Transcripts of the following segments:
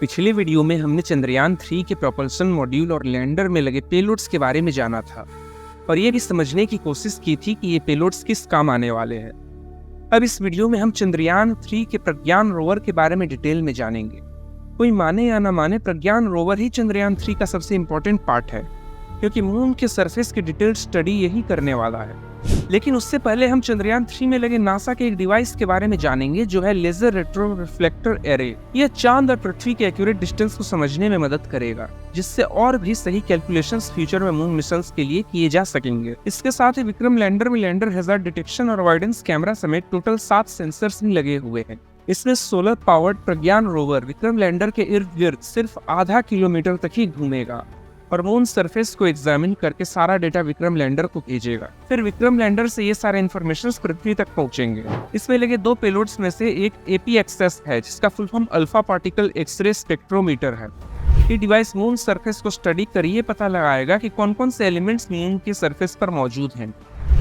पिछले वीडियो में हमने चंद्रयान 3 के प्रोपल्शन मॉड्यूल और लैंडर में लगे पेलोड्स के बारे में जाना था और ये भी समझने की कोशिश की थी कि ये पेलोड्स किस काम आने वाले हैं। अब इस वीडियो में हम चंद्रयान 3 के प्रज्ञान रोवर के बारे में डिटेल में जानेंगे। कोई माने या ना माने, प्रज्ञान रोवर ही चंद्रयान 3 का सबसे इम्पोर्टेंट पार्ट है, क्योंकि मून के सरफेस की डिटेल स्टडी यही करने वाला है। लेकिन उससे पहले हम चंद्रयान 3 में लगे नासा के एक डिवाइस के बारे में जानेंगे, जो है लेजर रेट्रो रिफ्लेक्टर एरे। यह चांद और पृथ्वी के एक्यूरेट डिस्टेंस को समझने में मदद करेगा, जिससे और भी सही कैलकुलेशंस फ्यूचर में मून मिशंस के लिए किए जा सकेंगे। इसके साथ ही विक्रम लैंडर में लैंडर हैजार्ड डिटेक्शन और अवॉइडेंस कैमरा समेत टोटल 7 सेंसर्स भी लगे हुए हैं। इसमें सोलर पावर्ड प्रज्ञान रोवर विक्रम लैंडर के इर्द गिर्द सिर्फ आधा किलोमीटर तक ही घूमेगा और मून सरफेस को एग्जामिन करके सारा डेटा विक्रम लैंडर को भेजेगा। फिर विक्रम लैंडर से ये सारे इन्फॉर्मेशन पृथ्वी तक पहुंचेंगे। इसमें लगे 2 पेलोड्स में से एक APXS है, जिसका full form alpha particle x-ray spectrometer है। ये डिवाइस मून सरफेस को स्टडी कर ये पता लगाएगा कि कौन कौन से एलिमेंट्स मून के सरफेस पर मौजूद हैं।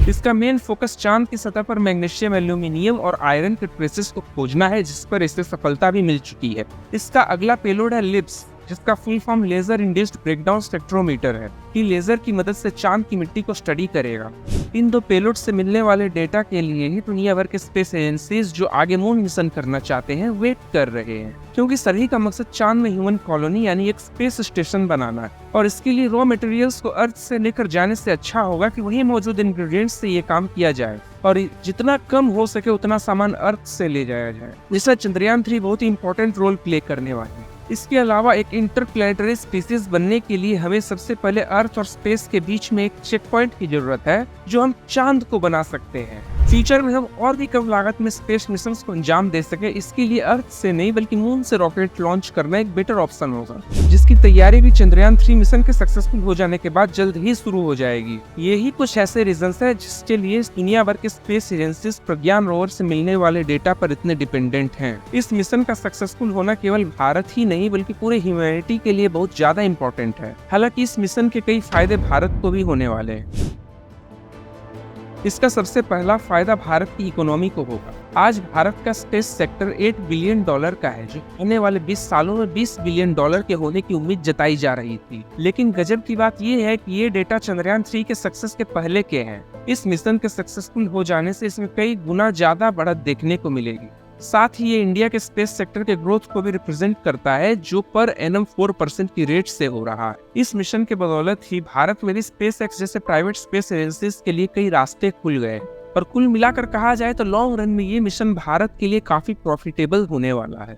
इसका मेन फोकस चांद की सतह पर मैग्नीशियम, एल्यूमिनियम और आयरन के ट्रेसेस को खोजना है, जिस पर इसे सफलता भी मिल चुकी है। इसका अगला पेलोड है लिप्स, जिसका full form laser induced breakdown spectrometer है। ये लेजर की मदद से चांद की मिट्टी को स्टडी करेगा। इन 2 पेलोड से मिलने वाले डेटा के लिए ही दुनिया भर के स्पेस एजेंसीज जो आगे मून मिशन करना चाहते हैं वेट कर रहे हैं, क्योंकि सभी का मकसद चांद में ह्यूमन कॉलोनी यानी एक स्पेस स्टेशन बनाना है। और इसके लिए रॉ मटेरियल्स को अर्थ से लेकर जाने से अच्छा होगा कि वही मौजूद इंग्रेडिएंट्स से ये काम किया जाए और जितना कम हो सके उतना सामान अर्थ से ले जाया जाए। जिससे चंद्रयान 3 बहुत ही इंपॉर्टेंट रोल प्ले करने वाला है। इसके अलावा एक इंटरप्लैनेटरी स्पीसीज बनने के लिए हमें सबसे पहले अर्थ और स्पेस के बीच में एक चेक पॉइंट की जरूरत है, जो हम चांद को बना सकते हैं। फ्यूचर में हम और भी कम लागत में स्पेस मिशंस को अंजाम दे सके, इसके लिए अर्थ से नहीं बल्कि मून से रॉकेट लॉन्च करना एक बेटर ऑप्शन होगा, जिसकी तैयारी भी चंद्रयान 3 मिशन के सक्सेसफुल हो जाने के बाद जल्द ही शुरू हो जाएगी। यही कुछ ऐसे रीजंस है जिसके लिए दुनिया भर के स्पेस एजेंसीज प्रज्ञान रोवर से मिलने वाले डेटा पर इतने डिपेंडेंट हैं। इस मिशन का सक्सेसफुल होना केवल भारत ही नहीं बल्कि पूरे ह्यूमैनिटी के लिए बहुत ज्यादा इंपॉर्टेंट है। हालांकि इस मिशन के कई फायदे भारत को भी होने वाले हैं। इसका सबसे पहला फायदा भारत की इकोनॉमी को होगा। आज भारत का स्पेस सेक्टर $8 बिलियन का है, जो आने वाले 20 सालों में $20 बिलियन के होने की उम्मीद जताई जा रही थी। लेकिन गजब की बात यह है कि ये डेटा चंद्रयान 3 के सक्सेस के पहले के हैं। इस मिशन के सक्सेसफुल हो जाने से इसमें कई गुना ज्यादा बढ़त देखने को मिलेगी। साथ ही ये इंडिया के स्पेस सेक्टर के ग्रोथ को भी रिप्रेजेंट करता है, जो पर एनम 4% की रेट से हो रहा है। इस मिशन के बदौलत ही भारत में स्पेस एक्स जैसे प्राइवेट स्पेस एजेंसीज के लिए कई रास्ते खुल गए और कुल मिलाकर कहा जाए तो लॉन्ग रन में ये मिशन भारत के लिए काफी प्रॉफिटेबल होने वाला है।